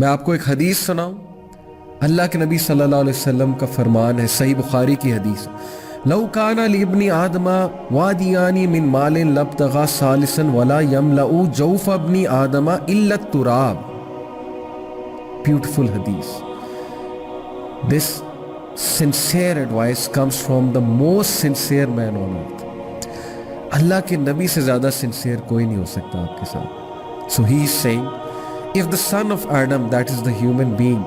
میں آپ کو ایک حدیث سناؤں؟ اللہ کے نبی صلی اللہ علیہ وسلم کا فرمان ہے، صحیح بخاری کی حدیث، لو کان لابن آدم وادیان من مال لابتغى ثالثا ولا يملأ جوف ابن آدم الا التراب. Beautiful hadith. This sincere advice comes from the most sincere man on earth. اللہ کے نبی سے زیادہ sincere کوئی نہیں ہو سکتا آپ کے ساتھ. So he is saying, if the son of Adam, that is the human being,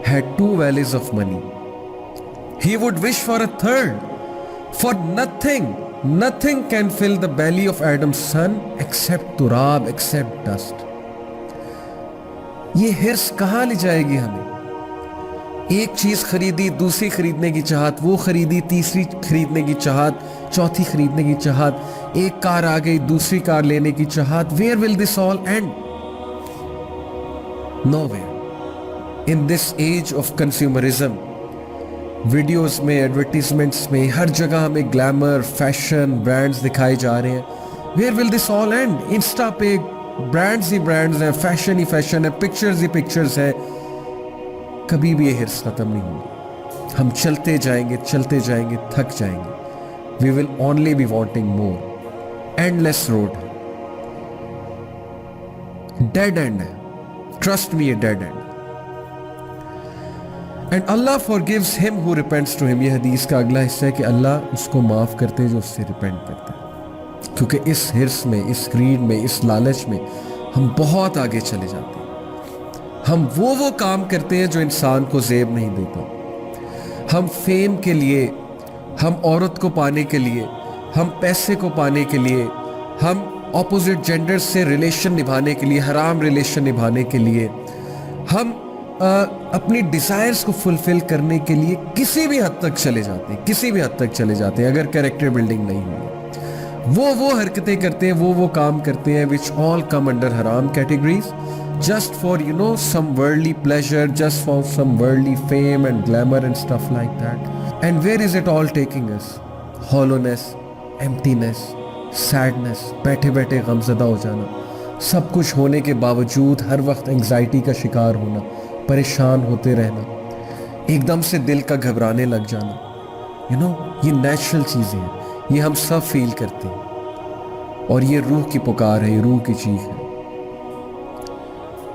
had 2 valleys of money, he would wish for a third. For nothing can fill the belly of Adam's son except turab, except dust. یہ ہرس کہاں لے جائے گی ہمیں؟ ایک چیز خریدی، دوسری خریدنے کی چاہت، وہ خریدی، تیسری خریدنے کی چاہت، چوتھی خریدنے کی چاہت، ایک کار آ گئی، دوسری کار لینے کی چاہت. Where will this all end? Nowhere. In this age of consumerism, videos میں، ایڈورٹیزمنٹس میں، ہر جگہ ہمیں گلیمر، فیشن، برانڈز دکھائے جا رہے ہیں. Where will this all end? Insta پہ برانڈز ہی برانڈز ہیں، فیشن ہی فیشن ہے، پکچرز ہی پکچرز ہیں. کبھی بھی یہ ہرس ختم نہیں ہوگی. ہم چلتے جائیں گے، تھک جائیں گے. We will only be wanting more. Endless road ہے، ڈیڈ اینڈ ہے. Trust me, a dead end. And Allah forgives him who repents to him. یہ حدیث کا اگلا حصہ ہے کہ اللہ اس کو معاف کرتے جو اس سے ریپینٹ کرتے ہیں. کیونکہ اس ہرس میں، اس گریڈ میں، اس لالچ میں ہم بہت آگے چلے جاتے ہیں. ہم وہ کام کرتے ہیں جو انسان کو زیب نہیں دیتا. ہم فیم کے لیے، ہم عورت کو پانے کے لیے، ہم پیسے کو پانے کے لیے، ہم اپوزٹ جینڈر سے ریلیشن نبھانے کے لیے، حرام ریلیشن نبھانے کے لیے، ہم اپنی ڈیزائرز کو فلفل کرنے کے لیے کسی بھی حد تک چلے جاتے ہیں اگر کیریکٹر بلڈنگ نہیں ہوئی. وہ حرکتیں کرتے ہیں، وہ کام کرتے ہیں which all come under haram categories, just for some worldly pleasure, just for some worldly fame and glamour and stuff like that. And where is it all taking us? Hollowness, emptiness, sadness, بیٹھے غمزدہ ہو جانا، سب کچھ ہونے کے باوجود ہر وقت anxiety کا شکار ہونا، پریشان ہوتے رہنا، ایک دم سے دل کا گھبرانے لگ جانا. یہ نیچرل چیزیں ہیں، یہ ہم سب فیل کرتے ہیں، اور یہ روح کی پکار ہے، یہ روح کی چیخ ہے.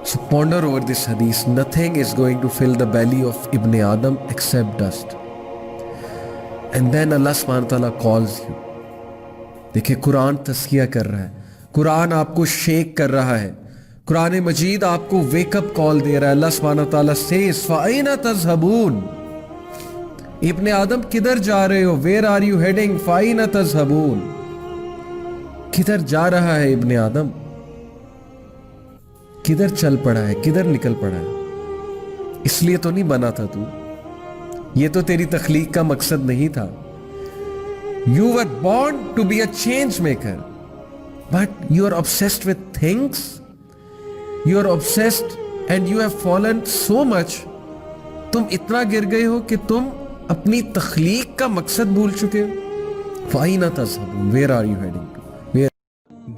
So ponder over this hadith. Nothing is going to fill the belly of Ibn Adam except dust. And then Allah subhanahu wa ta'ala calls you. دیکھیں قرآن تذکیہ کر رہا ہے، قرآن آپ کو شیک کر رہا ہے، قرآن مجید آپ کو ویک اپ کال دے رہا ہے. اللہ سبحانہ وتعالیٰ says فَأَيْنَ تَذْهَبُونَ. ابن آدم کدھر جا رہے ہو؟ Where are you heading? فَأَيْنَ تَذْهَبُونَ. کدھر جا رہا ہے ابن آدم؟ کدھر چل پڑا ہے؟ کدھر نکل پڑا ہے؟ اس لیے تو نہیں بنا تھا تو، یہ تو تیری تخلیق کا مقصد نہیں تھا. You were born to be a change maker, but you are obsessed with things. You are obsessed and you have fallen so much. تم اتنا گر گئے ہو کہ تم اپنی تخلیق کا مقصد بھول چکے ہو. فَأَيْنَ تَذْهَبُونَ. Where are you heading to?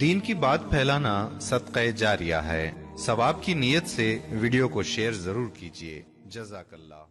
دین کی بات پھیلانا صدقہ جاریہ ہے. ثواب کی نیت سے ویڈیو کو شیئر ضرور کیجیے. جزاک اللہ.